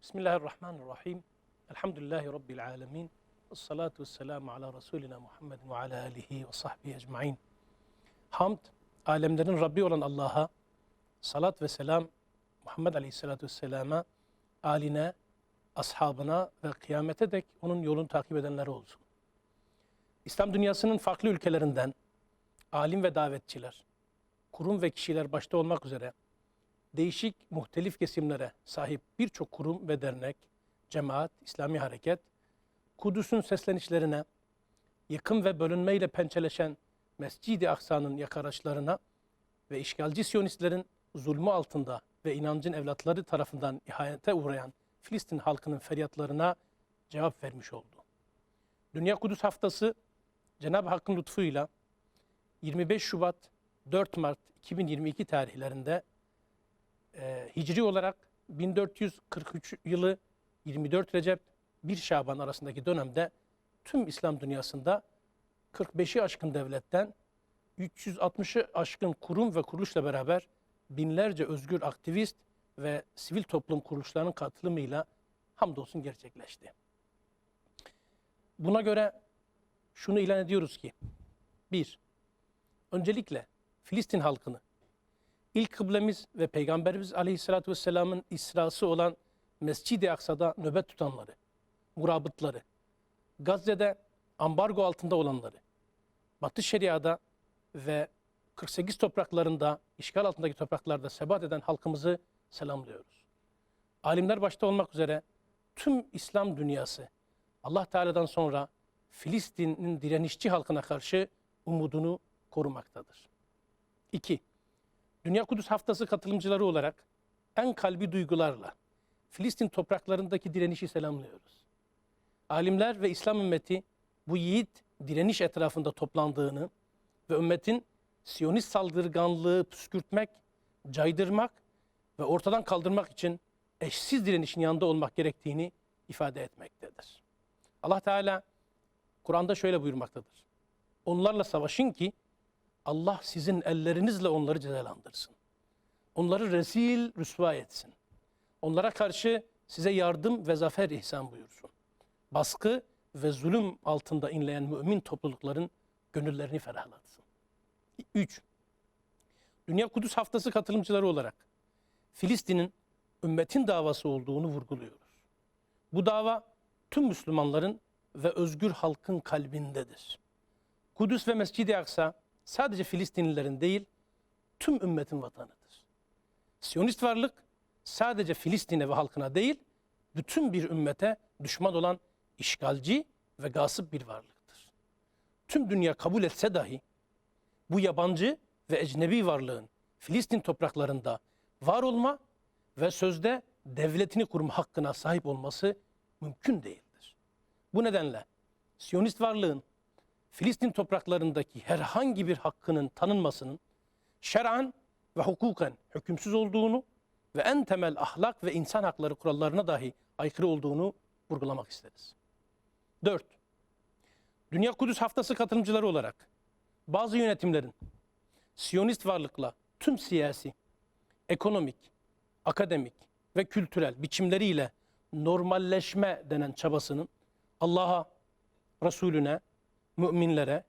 Bismillahirrahmanirrahim. Elhamdülillahi Rabbil alemin. Esselatu vesselamu ala Resulina Muhammedin ve ala alihi ve sahbihi ecmain. Hamd, alemlerin Rabbi olan Allah'a, salat ve selam Muhammed Aleyhisselatü Vesselam'a, aline, ashabına ve kıyamete dek onun yolunu takip edenlere olsun. İslam dünyasının farklı ülkelerinden alim ve davetçiler, kurum ve kişiler başta olmak üzere değişik muhtelif kesimlere sahip birçok kurum ve dernek, cemaat, İslami hareket, Kudüs'ün seslenişlerine, yıkım ve bölünmeyle pençeleşen Mescid-i Aksa'nın yakaraçlarına ve işgalci Siyonistlerin zulmü altında ve inancın evlatları tarafından ihanete uğrayan Filistin halkının feryatlarına cevap vermiş oldu. Dünya Kudüs Haftası Cenab-ı Hakk'ın lütfuyla 25 Şubat 4 Mart 2022 tarihlerinde Hicri olarak 1443 yılı 24 Recep 1 Şaban arasındaki dönemde tüm İslam dünyasında 45'i aşkın devletten 360'ı aşkın kurum ve kuruluşla beraber binlerce özgür aktivist ve sivil toplum kuruluşlarının katılımıyla hamdolsun gerçekleşti. Buna göre şunu ilan ediyoruz ki, 1. Öncelikle Filistin halkını, İlk kıblemiz ve Peygamberimiz Aleyhisselatü Vesselam'ın İsrası olan Mescid-i Aksa'da nöbet tutanları, murabıtları, Gazze'de ambargo altında olanları, Batı Şeria'da ve 48 topraklarında, işgal altındaki topraklarda sebat eden halkımızı selamlıyoruz. Alimler başta olmak üzere tüm İslam dünyası Allah Teala'dan sonra Filistin'in direnişçi halkına karşı umudunu korumaktadır. 2. Dünya Kudüs Haftası katılımcıları olarak en kalbi duygularla Filistin topraklarındaki direnişi selamlıyoruz. Alimler ve İslam ümmeti bu yiğit direniş etrafında toplandığını ve ümmetin Siyonist saldırganlığı püskürtmek, caydırmak ve ortadan kaldırmak için eşsiz direnişin yanında olmak gerektiğini ifade etmektedir. Allah Teala Kur'an'da şöyle buyurmaktadır. Onlarla savaşın ki Allah sizin ellerinizle onları cezalandırsın. Onları rezil rüsva etsin. Onlara karşı size yardım ve zafer ihsan buyursun. Baskı ve zulüm altında inleyen mümin toplulukların gönüllerini ferahlatsın. 3. Dünya Kudüs Haftası katılımcıları olarak Filistin'in ümmetin davası olduğunu vurguluyoruz. Bu dava tüm Müslümanların ve özgür halkın kalbindedir. Kudüs ve Mescid-i Aksa sadece Filistinlilerin değil, tüm ümmetin vatanıdır. Siyonist varlık sadece Filistin'e ve halkına değil, bütün bir ümmete düşman olan işgalci ve gasip bir varlıktır. Tüm dünya kabul etse dahi bu yabancı ve ecnebi varlığın Filistin topraklarında var olma ve sözde devletini kurma hakkına sahip olması mümkün değildir. Bu nedenle Siyonist varlığın Filistin topraklarındaki herhangi bir hakkının tanınmasının şer'an ve hukuken hükümsüz olduğunu ve en temel ahlak ve insan hakları kurallarına dahi aykırı olduğunu vurgulamak isteriz. 4. Dünya Kudüs Haftası katılımcıları olarak bazı yönetimlerin Siyonist varlıkla tüm siyasi, ekonomik, akademik ve kültürel biçimleriyle normalleşme denen çabasının Allah'a, Resulüne, müminlere,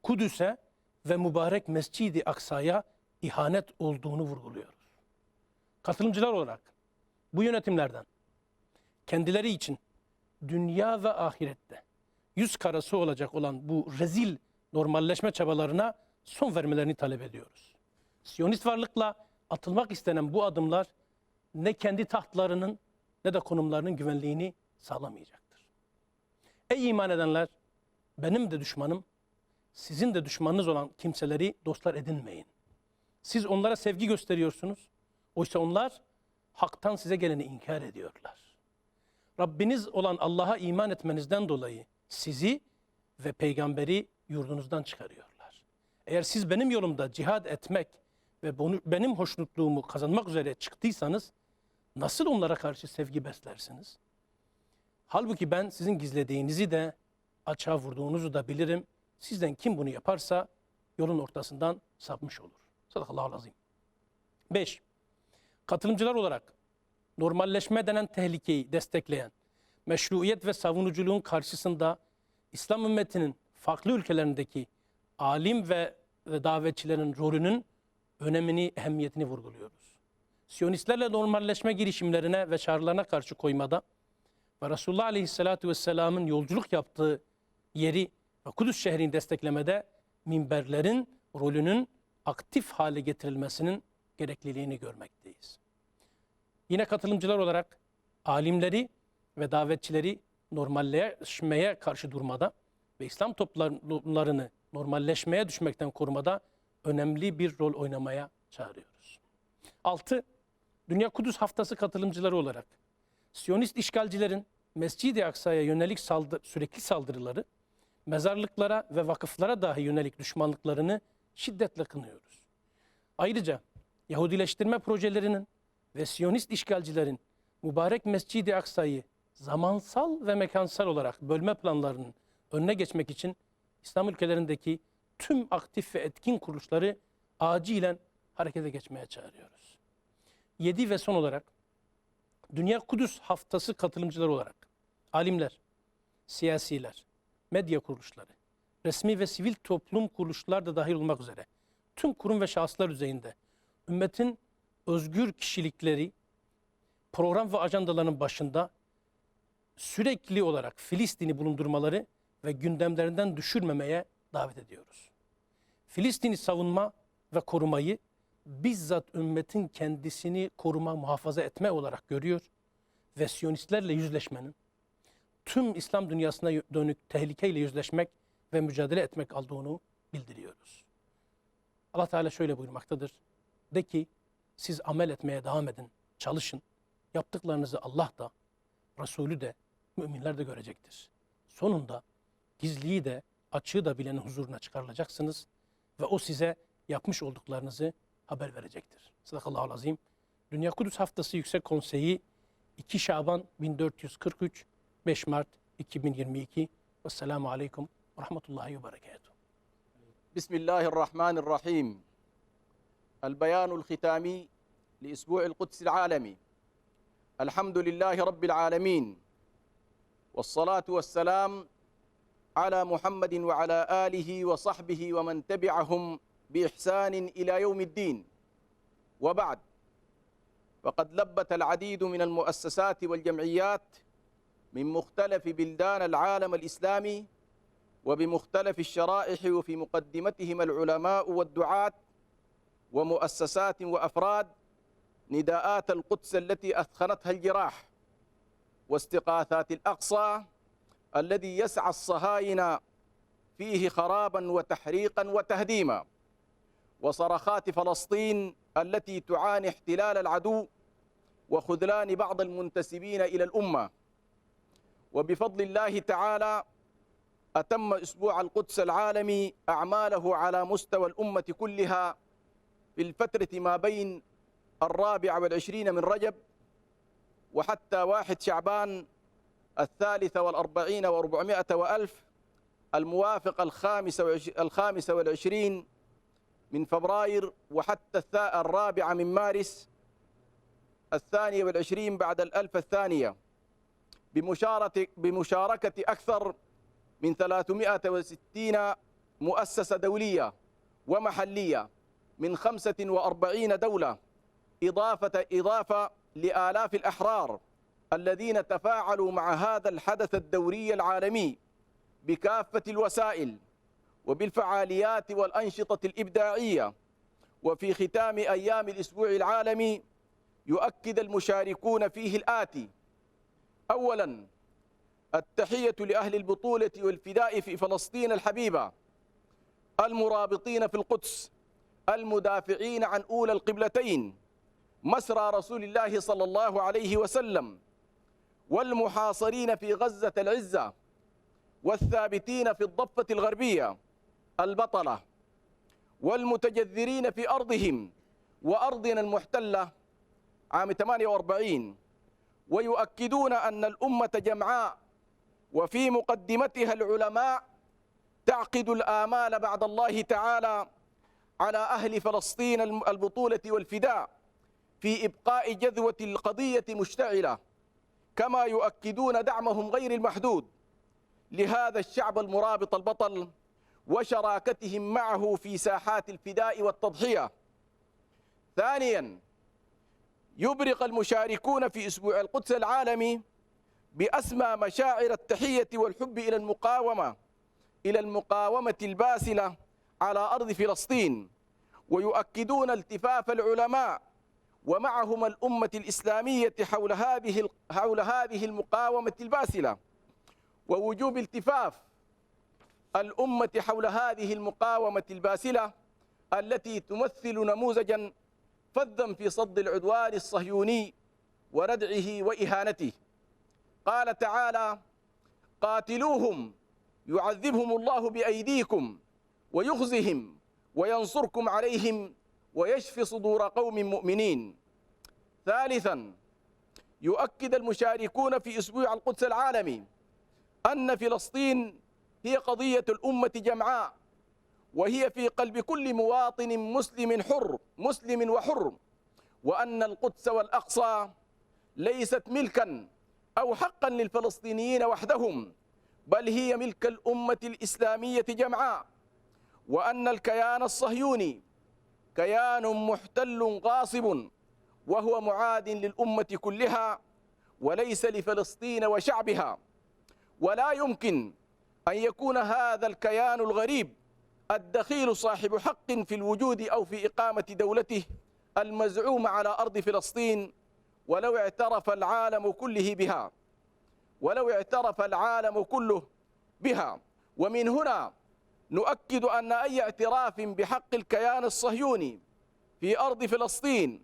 Kudüs'e ve mübarek Mescid-i Aksa'ya ihanet olduğunu vurguluyoruz. Katılımcılar olarak bu yönetimlerden kendileri için dünya ve ahirette yüz karası olacak olan bu rezil normalleşme çabalarına son vermelerini talep ediyoruz. Siyonist varlıkla atılmak istenen bu adımlar ne kendi tahtlarının ne de konumlarının güvenliğini sağlamayacaktır. Ey iman edenler! Benim de düşmanım, sizin de düşmanınız olan kimseleri dostlar edinmeyin. Siz onlara sevgi gösteriyorsunuz. Oysa onlar haktan size geleni inkar ediyorlar. Rabbiniz olan Allah'a iman etmenizden dolayı sizi ve peygamberi yurdunuzdan çıkarıyorlar. Eğer siz benim yolumda cihad etmek ve benim hoşnutluğumu kazanmak üzere çıktıysanız nasıl onlara karşı sevgi beslersiniz? Halbuki ben sizin gizlediğinizi de açığa vurduğunuzu da bilirim. Sizden kim bunu yaparsa yolun ortasından sapmış olur. Sadakallahu azim. 5. Katılımcılar olarak normalleşme denen tehlikeyi destekleyen meşruiyet ve savunuculuğun karşısında İslam ümmetinin farklı ülkelerindeki alim ve davetçilerin rolünün önemini, ehemmiyetini vurguluyoruz. Siyonistlerle normalleşme girişimlerine ve çağrılarına karşı koymada ve Resulullah Aleyhisselatü Vesselam'ın yolculuk yaptığı yeri ve Kudüs şehrini desteklemede minberlerin rolünün aktif hale getirilmesinin gerekliliğini görmekteyiz. Yine katılımcılar olarak alimleri ve davetçileri normalleşmeye karşı durmada ve İslam toplumlarını normalleşmeye düşmekten korumada önemli bir rol oynamaya çağırıyoruz. 6. Dünya Kudüs Haftası katılımcıları olarak Siyonist işgalcilerin Mescid-i Aksa'ya yönelik sürekli saldırıları, mezarlıklara ve vakıflara dahi yönelik düşmanlıklarını şiddetle kınıyoruz. Ayrıca Yahudileştirme projelerinin ve Siyonist işgalcilerin mübarek Mescid-i Aksa'yı zamansal ve mekansal olarak bölme planlarının önüne geçmek için İslam ülkelerindeki tüm aktif ve etkin kuruluşları acilen harekete geçmeye çağırıyoruz. 7 ve son olarak Dünya Kudüs Haftası katılımcıları olarak alimler, siyasiler, medya kuruluşları, resmi ve sivil toplum kuruluşları da dahil olmak üzere tüm kurum ve şahıslar düzeyinde ümmetin özgür kişilikleri program ve ajandalarının başında sürekli olarak Filistin'i bulundurmaları ve gündemlerinden düşürmemeye davet ediyoruz. Filistin'i savunma ve korumayı bizzat ümmetin kendisini koruma, muhafaza etme olarak görüyor ve Siyonistlerle yüzleşmenin tüm İslam dünyasına dönük tehlikeyle yüzleşmek ve mücadele etmek olduğunu bildiriyoruz. Allah Teala şöyle buyurmaktadır. De ki siz amel etmeye devam edin, çalışın. Yaptıklarınızı Allah da, Resulü de, müminler de görecektir. Sonunda gizliyi de, açığı da bilenin huzuruna çıkarılacaksınız ve o size yapmış olduklarınızı haber verecektir. Sadakallahu azim. Dünya Kudüs Haftası Yüksek Konseyi 2 Şaban 1443, 5 Mart 2022. Vesselamu aleyküm ve rahmetullahi ve berekatuhu. Bismillahirrahmanirrahim. El-Beyanul Khitami li-İsbu'il Kudsil Alemi. Elhamdülillahi Rabbil Alemin. Vessalatu vesselam ala Muhammedin ve ala alihi ve sahbihi ve men tebi'ahum بإحسان إلى يوم الدين وبعد فقد لبت العديد من المؤسسات والجمعيات من مختلف بلدان العالم الإسلامي وبمختلف الشرائح وفي مقدمتهم العلماء والدعاة ومؤسسات وأفراد نداءات القدس التي أثخنتها الجراح واستغاثات الأقصى الذي يسعى الصهاينة فيه خرابا وتحريقا وتهديما وصرخات فلسطين التي تعاني احتلال العدو وخذلان بعض المنتسبين إلى الأمة. وبفضل الله تعالى أتم أسبوع القدس العالمي أعماله على مستوى الأمة كلها في الفترة ما بين 24 من رجب وحتى 1 شعبان 43 و400 وألف الموافق 25 من فبراير وحتى 4 من مارس 22 بعد الألف الثانية بمشاركة أكثر من 360 مؤسسة دولية ومحلية من 45 دولة إضافة لآلاف الأحرار الذين تفاعلوا مع هذا الحدث الدوري العالمي بكافة الوسائل وبالفعاليات والأنشطة الإبداعية. وفي ختام أيام الأسبوع العالمي يؤكد المشاركون فيه الآتي: أولاً التحية لأهل البطولة والفداء في فلسطين الحبيبة المرابطين في القدس المدافعين عن أولى القبلتين مسرى رسول الله صلى الله عليه وسلم والمحاصرين في غزة العزة والثابتين في الضفة الغربية البطلة والمتجذرين في أرضهم وأرضنا المحتلة عام 48. ويؤكدون أن الأمة جمعاء وفي مقدمتها العلماء تعقد الآمال بعد الله تعالى على أهل فلسطين البطولة والفداء في إبقاء جذوة القضية مشتعلة، كما يؤكدون دعمهم غير المحدود لهذا الشعب المرابط البطل وشراكتهم معه في ساحات الفداء والتضحية. ثانيا، يبرق المشاركون في أسبوع القدس العالمي بأسمى مشاعر التحية والحب إلى المقاومة الباسلة على أرض فلسطين، ويؤكدون التفاف العلماء ومعهم الأمة الإسلامية حول هذه المقاومة الباسلة، ووجوب التفاف الأمة حول هذه المقاومة الباسلة التي تمثل نموذجا فذا في صد العدوان الصهيوني وردعه وإهانته. قال تعالى: قاتلوهم يعذبهم الله بأيديكم ويخزهم وينصركم عليهم ويشفي صدور قوم مؤمنين. ثالثا، يؤكد المشاركون في أسبوع القدس العالمي أن فلسطين هي قضية الأمة جمعاء، وهي في قلب كل مواطن مسلم وحر، وأن القدس والأقصى ليست ملكا أو حقا للفلسطينيين وحدهم، بل هي ملك الأمة الإسلامية جمعاء، وأن الكيان الصهيوني كيان محتل غاصب وهو معاد للأمة كلها وليس لفلسطين وشعبها. ولا يمكن أن يكون هذا الكيان الغريب الدخيل صاحب حق في الوجود أو في إقامة دولته المزعومة على أرض فلسطين ولو اعترف العالم كله بها. ومن هنا نؤكد أن أي اعتراف بحق الكيان الصهيوني في أرض فلسطين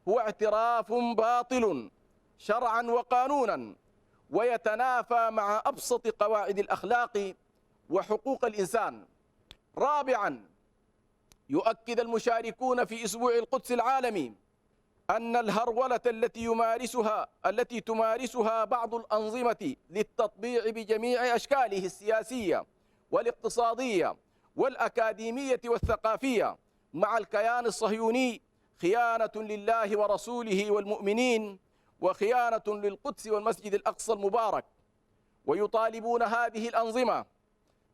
هو اعتراف باطل شرعا وقانونا، ويتنافى مع أبسط قواعد الأخلاق وحقوق الإنسان. رابعا، يؤكد المشاركون في أسبوع القدس العالمي أن الهرولة التي تمارسها بعض الأنظمة للتطبيع بجميع أشكاله السياسية والاقتصادية والأكاديمية والثقافية مع الكيان الصهيوني خيانة لله ورسوله والمؤمنين، وخيانة للقدس والمسجد الأقصى المبارك. ويطالبون هذه الأنظمة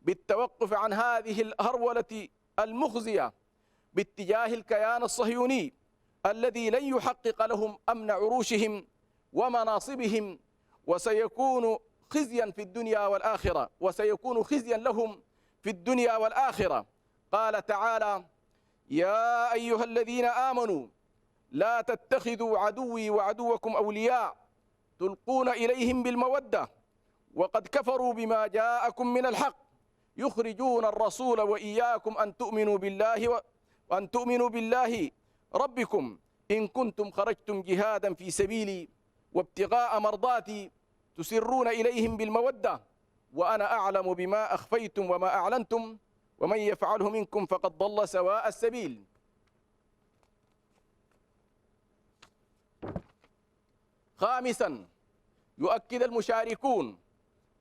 بالتوقف عن هذه الهرولة المخزية باتجاه الكيان الصهيوني الذي لن يحقق لهم أمن عروشهم ومناصبهم، وسيكون خزيا لهم في الدنيا والآخرة. قال تعالى: يا أيها الذين آمنوا لا تتخذوا عدوي وعدوكم أولياء تلقون إليهم بالمودة وقد كفروا بما جاءكم من الحق يخرجون الرسول وإياكم أن تؤمنوا بالله ربكم إن كنتم خرجتم جهادا في سبيلي وابتغاء مرضاتي تسرون إليهم بالمودة وأنا أعلم بما أخفيتم وما أعلنتم ومن يفعله منكم فقد ضل سواء السبيل. خامسا، يؤكد المشاركون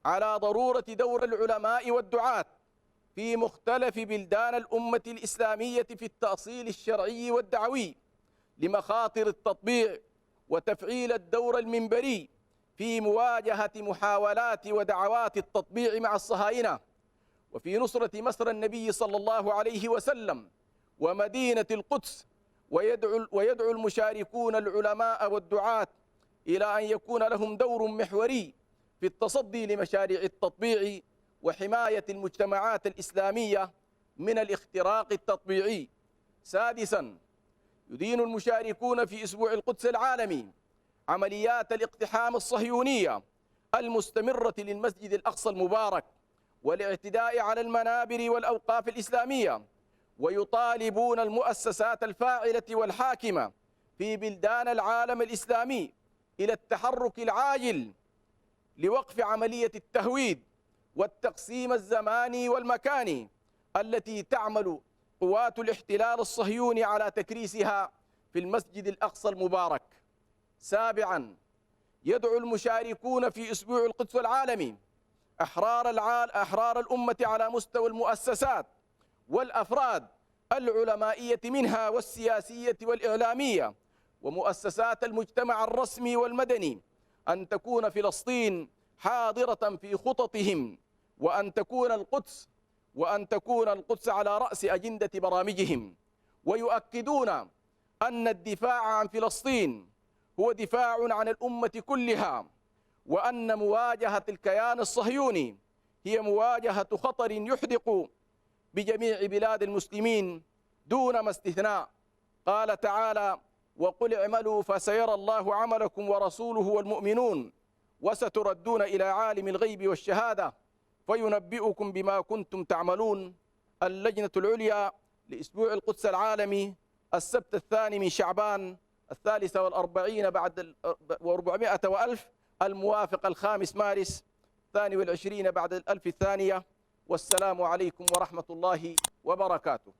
على ضرورة دور العلماء والدعاة في مختلف بلدان الأمة الإسلامية في التأصيل الشرعي والدعوي لمخاطر التطبيع وتفعيل الدور المنبري في مواجهة محاولات ودعوات التطبيع مع الصهاينة، وفي نصرة مسرى النبي صلى الله عليه وسلم ومدينة القدس. ويدعو المشاركون العلماء والدعاة إلى أن يكون لهم دور محوري في التصدي لمشاريع التطبيع وحماية المجتمعات الإسلامية من الاختراق التطبيعي. سادسا، يدين المشاركون في أسبوع القدس العالمي عمليات الاقتحام الصهيونية المستمرة للمسجد الأقصى المبارك والاعتداء على المنابر والأوقاف الإسلامية، ويطالبون المؤسسات الفاعلة والحاكمة في بلدان العالم الإسلامي إلى التحرك العاجل لوقف عملية التهويد والتقسيم الزماني والمكاني التي تعمل قوات الاحتلال الصهيوني على تكريسها في المسجد الأقصى المبارك. سابعا، يدعو المشاركون في أسبوع القدس العالمي أحرار الأمة على مستوى المؤسسات والأفراد العلمائية منها والسياسية والإعلامية ومؤسسات المجتمع الرسمي والمدني أن تكون فلسطين حاضرة في خططهم، وأن تكون القدس على رأس أجندة برامجهم، ويؤكدون أن الدفاع عن فلسطين هو دفاع عن الأمة كلها، وأن مواجهة الكيان الصهيوني هي مواجهة خطر يحدق بجميع بلاد المسلمين دون ما استثناء. قال تعالى: وقل اعملوا فسيرى الله عملكم ورسوله والمؤمنون وستردون إلى عالم الغيب والشهادة فينبئكم بما كنتم تعملون. اللجنة العليا لأسبوع القدس العالمي السبت 2 من شعبان 43 بعد 400 وألف، الموافق 5 مارس 22 بعد 1000 الثانية. والسلام عليكم ورحمة الله وبركاته.